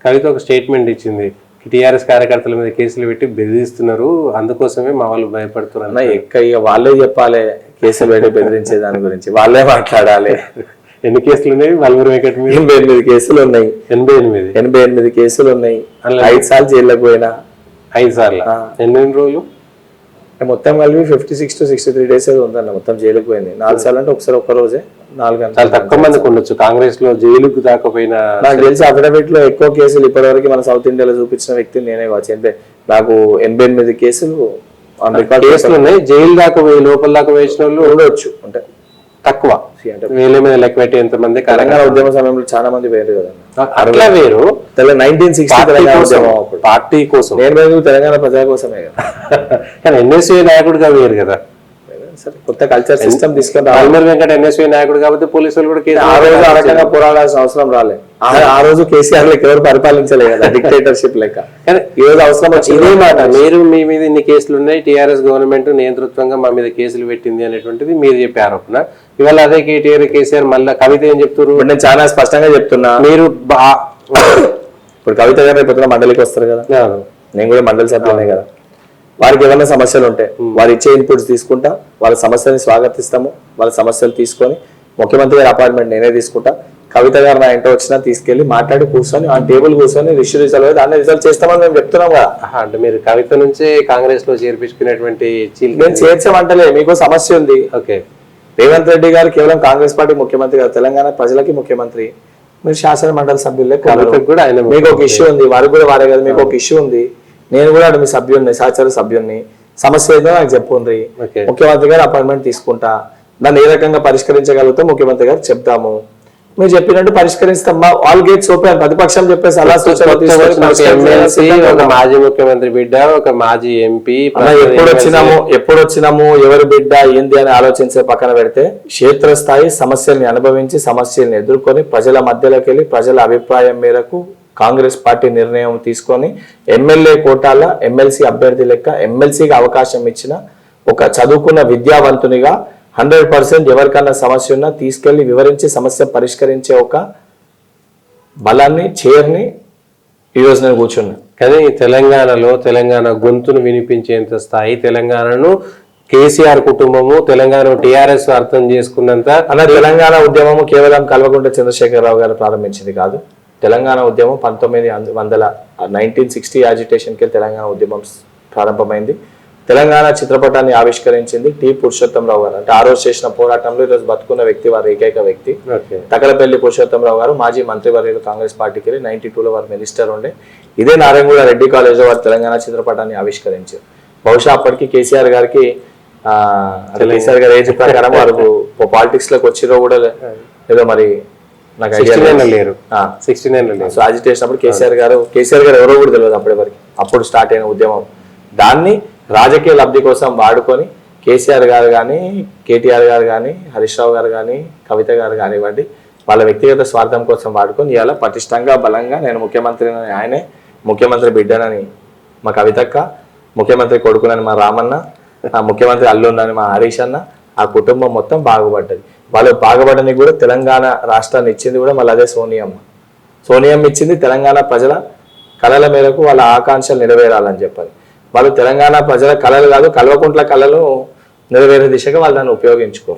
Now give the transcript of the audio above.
కవిత ఒక స్టేట్మెంట్ ఇచ్చింది, టీఆర్ఎస్ కార్యకర్తల మీద కేసులు పెట్టి బెదిరిస్తున్నారు, అందుకోసమే మా వాళ్ళు భయపడుతున్నారు. ఇక వాళ్ళే చెప్పాలి కేసులు పెట్టి బెదిరించే దాని గురించి, వాళ్ళే మాట్లాడాలి. ఎన్ని కేసులు ఉన్నాయి? వల్వర్ వెంకట్ మీద 88 కేసులు ఉన్నాయి. 88 కేసులు ఉన్నాయి. 5 సార్లు జైల్లోకి పోయినా. 5 సార్లు. ఎన్ని రోజులు? మొత్తం కలిపి 56 to 63 days ఏదో ఉందన్న. మొత్తం జైలుకి పోయింది 4 సార్లు. అంటే ఒకసారి ఒక్క రోజే 4 గంటలు. చాలా తక్కువ మందికి ఉండొచ్చు కాంగ్రెస్ లో జైలుకు దాకపోయినా. నాకు తెలిసి అఫిడవిట్ లో ఎక్కువ కేసులు ఇప్పటివరకు మన సౌత్ ఇండియాలో చూపించిన వ్యక్తి నేనే కావచ్చు. నాకు 88 కేసులు కేసులు ఉన్నాయి. జైలు దాకా పోయి లోపల దాకా వేసిన వాళ్ళు ఉండవచ్చు. అంటే తక్కువ, వేల మీద లెక్క పెట్టి ఎంత మంది. తెలంగాణ ఉద్యమ సమయంలో చాలా మంది వేరు కదా. అట్లా వేరు. 1960 తెలంగాణ ఉద్యమం పార్టీ కోసం, నేను తెలంగాణ ప్రజల కోసమే కదా. కానీ ఎన్ఎస్యూ నాయకుడిగా వేరు కదా. సరే, కొత్త కల్చర్ సిస్టమ్ తీసుకొని వల్మర్ వెంకట ఎన్ఎస్యూ నాయకుడు కాబట్టి పోలీసులు కూడా ఆ రోజు ఆ రకంగా పోరాడాల్సిన అవసరం రాలే. ఆ రోజు కేసీఆర్ లెక్క ఎవరు పరిపాలించలే కదా, డిక్టేటర్షిప్ లెక్క. ఈ రోజు అవసరం ఇదే మాట. మీరు మీ మీద ఇన్ని కేసులు ఉన్నాయి, టీఆర్ఎస్ గవర్నమెంట్ నియంతృత్వంగా మా మీద కేసులు పెట్టింది అనేటువంటిది మీరు చెప్పే ఆరోపణ. ఇవాళ అదే కేసీఆర్ మళ్ళీ కవిత ఏం చెప్తారు? నేను చాలా స్పష్టంగా చెప్తున్నా. మీరు ఇప్పుడు కవిత గారు రేపు మండలికి వస్తారు కదా, నేను కూడా మండలి సభ్యులనే కదా. వారికి ఏమైనా సమస్యలు ఉంటాయి, వారు ఇచ్చే ఇన్పుట్స్ తీసుకుంటా, వాళ్ళ సమస్యని స్వాగతిస్తాము. వాళ్ళ సమస్యలు తీసుకొని ముఖ్యమంత్రి గారి అపాయింట్మెంట్ నేనే తీసుకుంటా. కవిత గారు నా ఇంట్లో వచ్చినా తీసుకెళ్లి మాట్లాడి కూర్చొని ఆ టేబుల్ కూర్చొని రిజల్వ్ దాన్ని రిజల్వ్ చేస్తామని మేము చెప్తున్నాం కదా. అంటే మీరు కవిత నుంచే కాంగ్రెస్ లో చేర్పించుకునేటువంటి నేను చేర్చమంటలే, మీకు సమస్య ఉంది. ఓకే, రేవంత్ రెడ్డి గారు కేవలం కాంగ్రెస్ పార్టీ ముఖ్యమంత్రి కాదు, తెలంగాణ ప్రజలకి ముఖ్యమంత్రి. మీరు శాసన మండలి సభ్యులే కూడా మీకు ఒక ఇష్యూ ఉంది, వారికి కూడా వారే కదా. మీకు ఒక ఇష్యూ ఉంది, నేను కూడా మీ సభ్యుడిని, సహచర సభ్యుడిని. సమస్య ఏదో నాకు చెప్పుండ్రి, ముఖ్యమంత్రి గారు అపాయింట్మెంట్ తీసుకుంటా, దాన్ని ఏ రకంగా పరిష్కరించగలుగుతాం ముఖ్యమంత్రి గారు చెప్తాము. మీరు చెప్పినట్టు పరిష్కరిస్తాం. All gates open. ప్రతిపక్షం చెప్పేసి అలా ఒక మాజీ ముఖ్యమంత్రి బిడ్డ, ఒక మాజీ ఎంపీ ఎప్పుడు వచ్చినాము ఎవరి బిడ్డ ఏంది అని ఆలోచించే పక్కన పెడితే, క్షేత్రస్థాయి సమస్యల్ని అనుభవించి సమస్యల్ని ఎదుర్కొని ప్రజల మధ్యలోకి వెళ్ళి ప్రజల అభిప్రాయం మేరకు కాంగ్రెస్ పార్టీ నిర్ణయం తీసుకొని ఎమ్మెల్యే కోటాల ఎమ్మెల్సీ అభ్యర్థి లెక్క ఎమ్మెల్సీకి అవకాశం ఇచ్చిన ఒక చదువుకున్న విద్యావంతునిగా 100% ఎవరికన్నా సమస్య ఉన్నా తీసుకెళ్లి వివరించి సమస్య పరిష్కరించే ఒక బలాన్ని, చైర్ని ఈరోజు నేను కూర్చున్నా. కానీ తెలంగాణలో తెలంగాణ గొంతును వినిపించేంత స్థాయి తెలంగాణను కేసీఆర్ కుటుంబము, తెలంగాణ టీఆర్ఎస్ అర్థం చేసుకున్నంత. అలా తెలంగాణ ఉద్యమము కేవలం కల్వకుంట్ల చంద్రశేఖరరావు గారు ప్రారంభించింది కాదు. తెలంగాణ ఉద్యమం 1960 యాజిటేషన్కి తెలంగాణ ఉద్యమం ప్రారంభమైంది. తెలంగాణ చిత్రపటాన్ని ఆవిష్కరించింది టి పురుషోత్తమరావు గారు. అంటే ఆ రోజు చేసిన పోరాటంలో ఈరోజు బతుకున్న వ్యక్తి, వారు ఏకైక వ్యక్తి. తకలపల్లి పురుషోత్తమరావు గారు మాజీ మంత్రివర్యులు కాంగ్రెస్ పార్టీకి వెళ్ళి 92లో వారు మినిస్టర్ ఉండే. ఇదే నారాయణగూడ రెడ్డి కాలేజ్లో వారు తెలంగాణ చిత్రపటాన్ని ఆవిష్కరించారు. బహుశా అప్పటికి కేసీఆర్ గారికి కేసీఆర్ గారు ఏజ్ ప్రకారం వారు పాలిటిక్స్ లోకి వచ్చిరో కూడా ఏదో మరి నాకు లేరు. 69 సో అజిటేషన్ అప్పుడు కేసీఆర్ గారు ఎవరో కూడా తెలియదు అప్పటి వరకు. అప్పుడు స్టార్ట్ అయిన ఉద్యమం, దాన్ని రాజకీయ లబ్ధి కోసం వాడుకొని కేసీఆర్ గారు కానీ, కేటీఆర్ గారు కానీ, హరీష్ రావు గారు కానీ, కవిత గారు కానివ్వండి, వాళ్ళ వ్యక్తిగత స్వార్థం కోసం వాడుకొని ఇవాళ పటిష్టంగా బలంగా నేను ముఖ్యమంత్రిని, ఆయనే ముఖ్యమంత్రి బిడ్డనని మా కవితక్క, ముఖ్యమంత్రి కొడుకునని మా రామన్న, ఆ ముఖ్యమంత్రి అల్లుండని మా హరీష్ అన్న, ఆ కుటుంబం మొత్తం బాగుపడ్డది. వాళ్ళు బాగుపడడానికి కూడా తెలంగాణ రాష్ట్రాన్ని ఇచ్చింది కూడా మళ్ళీ అదే సోనియమ్మ ఇచ్చింది. తెలంగాణ ప్రజల కళల మేరకు వాళ్ళ ఆకాంక్షలు నెరవేరాలని చెప్పాలి. వాళ్ళు తెలంగాణ ప్రజల కళలు కాదు, కల్వకుంట్ల కళలు నెరవేరే దిశగా వాళ్ళు దాన్ని ఉపయోగించుకోరు.